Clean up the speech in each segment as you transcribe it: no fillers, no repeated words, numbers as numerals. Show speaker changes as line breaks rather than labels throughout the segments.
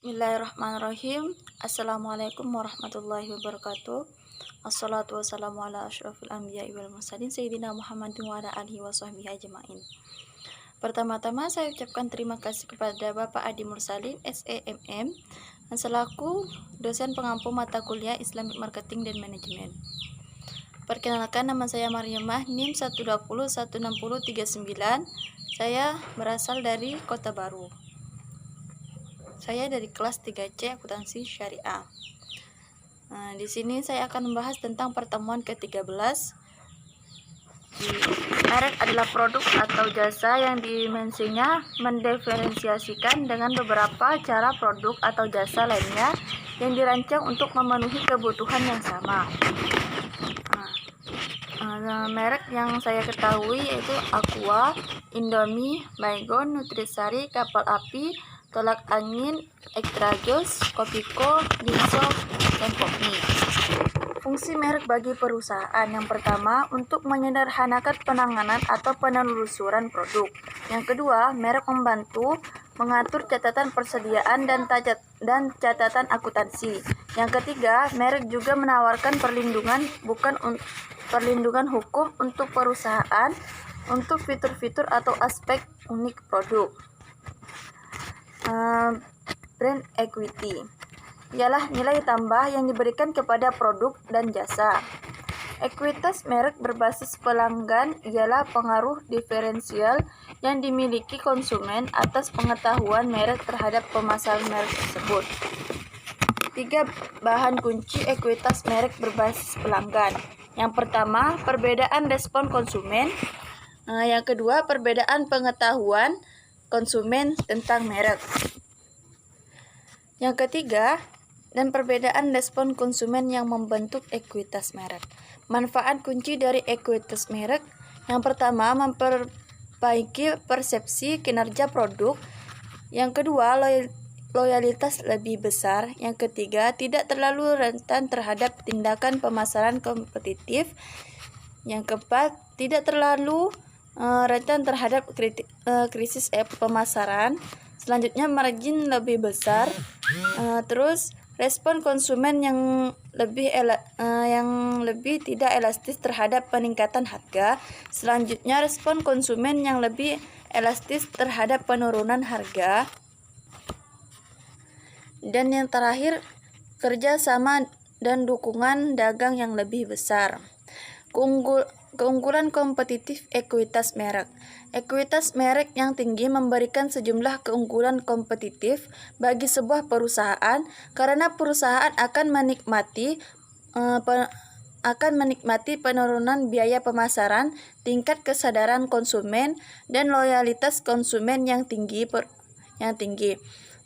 Bismillahirrahmanirrahim. Assalamualaikum warahmatullahi wabarakatuh. Assalatu wassalamu ala asyrafil anbiya'i wal mursalin sayyidina Muhammadin wa ala alihi wa sahbihi ajma'in. Pertama-tama saya ucapkan terima kasih kepada Bapak Adi Mursalin SEMM selaku dosen pengampu mata kuliah Islamic Marketing dan Manajemen. Perkenalkan, nama saya Mariamah, NIM 120160339. Saya berasal dari Kota Baru. Saya dari kelas 3C Akuntansi Syariah. Di sini saya akan membahas tentang pertemuan ke-13. Merek adalah produk atau jasa yang dimensinya mendiferensiasikan dengan beberapa cara produk atau jasa lainnya yang dirancang untuk memenuhi kebutuhan yang sama. Merek yang saya ketahui yaitu Aqua, Indomie, Baygon, Nutrisari, Kapal Api, Tolak Angin, Extra Jus, Kopiko, Ginso, dan Popmi. Fungsi merek bagi perusahaan: yang pertama, untuk menyederhanakan penanganan atau penelusuran produk. Yang kedua, merek membantu mengatur catatan persediaan dan catatan akuntansi. Yang ketiga, merek juga menawarkan perlindungan hukum untuk perusahaan untuk fitur-fitur atau aspek unik produk. Brand equity ialah nilai tambah yang diberikan kepada produk dan jasa. Ekuitas merek berbasis pelanggan ialah pengaruh diferensial yang dimiliki konsumen atas pengetahuan merek terhadap pemasaran merek tersebut. 3 bahan kunci ekuitas merek berbasis pelanggan. Yang pertama, perbedaan respon konsumen. Yang kedua, perbedaan pengetahuan konsumen tentang merek. Yang ketiga, dan perbedaan respon konsumen yang membentuk ekuitas merek. Manfaat kunci dari ekuitas merek: yang pertama, memperbaiki persepsi kinerja produk. Yang kedua, loyalitas lebih besar. Yang ketiga, tidak terlalu rentan terhadap tindakan pemasaran kompetitif. Yang keempat, tidak terlalu rentan terhadap krisis pemasaran. Selanjutnya, margin lebih besar. Terus respon konsumen yang lebih tidak elastis terhadap peningkatan harga. Selanjutnya, respon konsumen yang lebih elastis terhadap penurunan harga. Dan yang terakhir, kerjasama dan dukungan dagang yang lebih besar. Keunggulan kompetitif ekuitas merek. Ekuitas merek yang tinggi memberikan sejumlah keunggulan kompetitif bagi sebuah perusahaan karena perusahaan akan menikmati penurunan biaya pemasaran, tingkat kesadaran konsumen, dan loyalitas konsumen yang tinggi.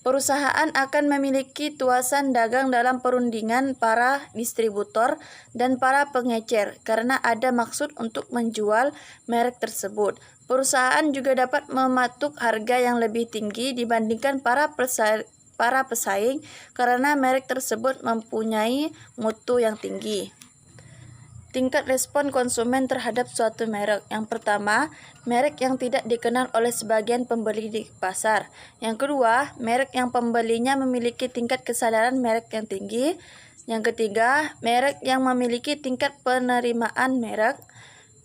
Perusahaan akan memiliki tuasan dagang dalam perundingan para distributor dan para pengecer karena ada maksud untuk menjual merek tersebut. Perusahaan juga dapat mematuk harga yang lebih tinggi dibandingkan para pesaing karena merek tersebut mempunyai mutu yang tinggi. Tingkat respon konsumen terhadap suatu merek. Yang pertama, merek yang tidak dikenal oleh sebagian pembeli di pasar. Yang kedua, merek yang pembelinya memiliki tingkat kesadaran merek yang tinggi. Yang ketiga, merek yang memiliki tingkat penerimaan merek.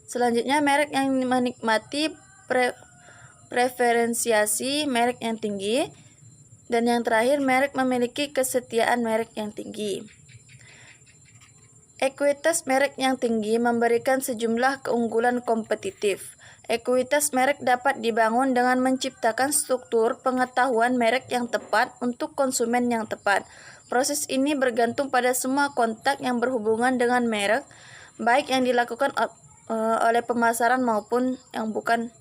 Selanjutnya, merek yang menikmati preferensiasi merek yang tinggi. Dan yang terakhir, merek memiliki kesetiaan merek yang tinggi. Ekuitas merek yang tinggi memberikan sejumlah keunggulan kompetitif. Ekuitas merek dapat dibangun dengan menciptakan struktur pengetahuan merek yang tepat untuk konsumen yang tepat. Proses ini bergantung pada semua kontak yang berhubungan dengan merek, baik yang dilakukan oleh pemasaran maupun yang bukan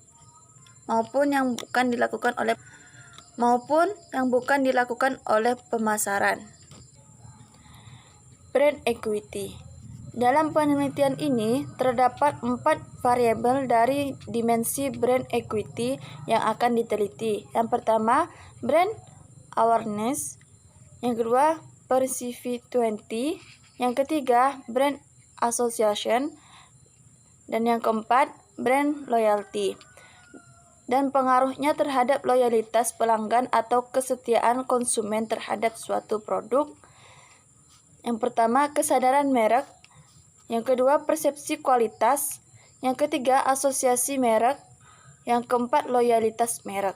dilakukan oleh pemasaran. Brand equity. Dalam penelitian ini, terdapat 4 variabel dari dimensi brand equity yang akan diteliti. Yang pertama, brand awareness. Yang kedua, perceivability. Yang ketiga, brand association. Dan yang keempat, brand loyalty. dan pengaruhnya terhadap loyalitas pelanggan atau kesetiaan konsumen terhadap suatu produk. Yang pertama, kesadaran merek. Yang kedua, persepsi kualitas. Yang ketiga, asosiasi merek. Yang keempat, loyalitas merek.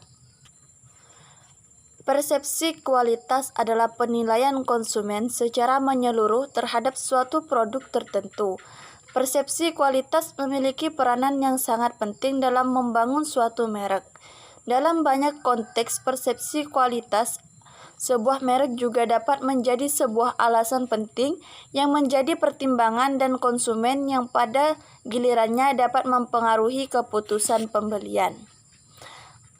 Persepsi kualitas adalah penilaian konsumen secara menyeluruh terhadap suatu produk tertentu. Persepsi kualitas memiliki peranan yang sangat penting dalam membangun suatu merek. Dalam banyak konteks persepsi kualitas, sebuah merek juga dapat menjadi sebuah alasan penting yang menjadi pertimbangan dan konsumen yang pada gilirannya dapat mempengaruhi keputusan pembelian.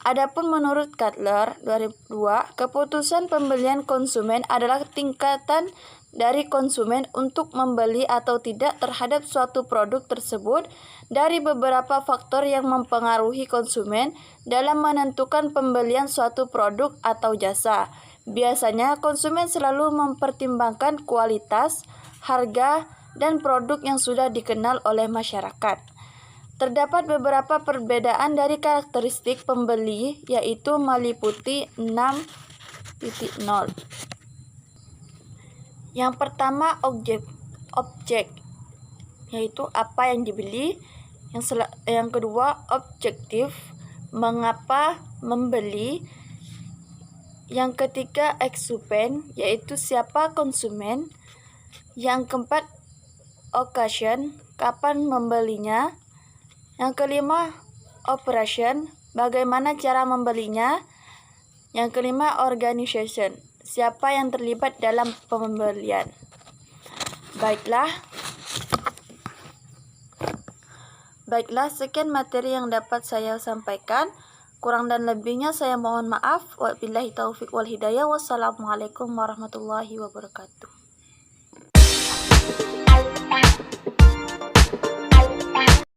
Adapun menurut Kotler 2002, keputusan pembelian konsumen adalah tingkatan dari konsumen untuk membeli atau tidak terhadap suatu produk tersebut dari beberapa faktor yang mempengaruhi konsumen dalam menentukan pembelian suatu produk atau jasa. Biasanya konsumen selalu mempertimbangkan kualitas, harga, dan produk yang sudah dikenal oleh masyarakat. Terdapat beberapa perbedaan dari karakteristik pembeli, yaitu meliputi 6.0. Yang pertama, objek, yaitu apa yang dibeli. Yang kedua, objektif, mengapa membeli. Yang ketiga, eksupen, yaitu siapa konsumen. Yang keempat, occasion, kapan membelinya. Yang kelima, operation, bagaimana cara membelinya. Yang kelima, organization, siapa yang terlibat dalam pembelian. Baiklah, sekian materi yang dapat saya sampaikan. Kurang dan lebihnya saya mohon maaf. Wabillahi taufiq wal hidayah. Wassalamualaikum warahmatullahi wabarakatuh.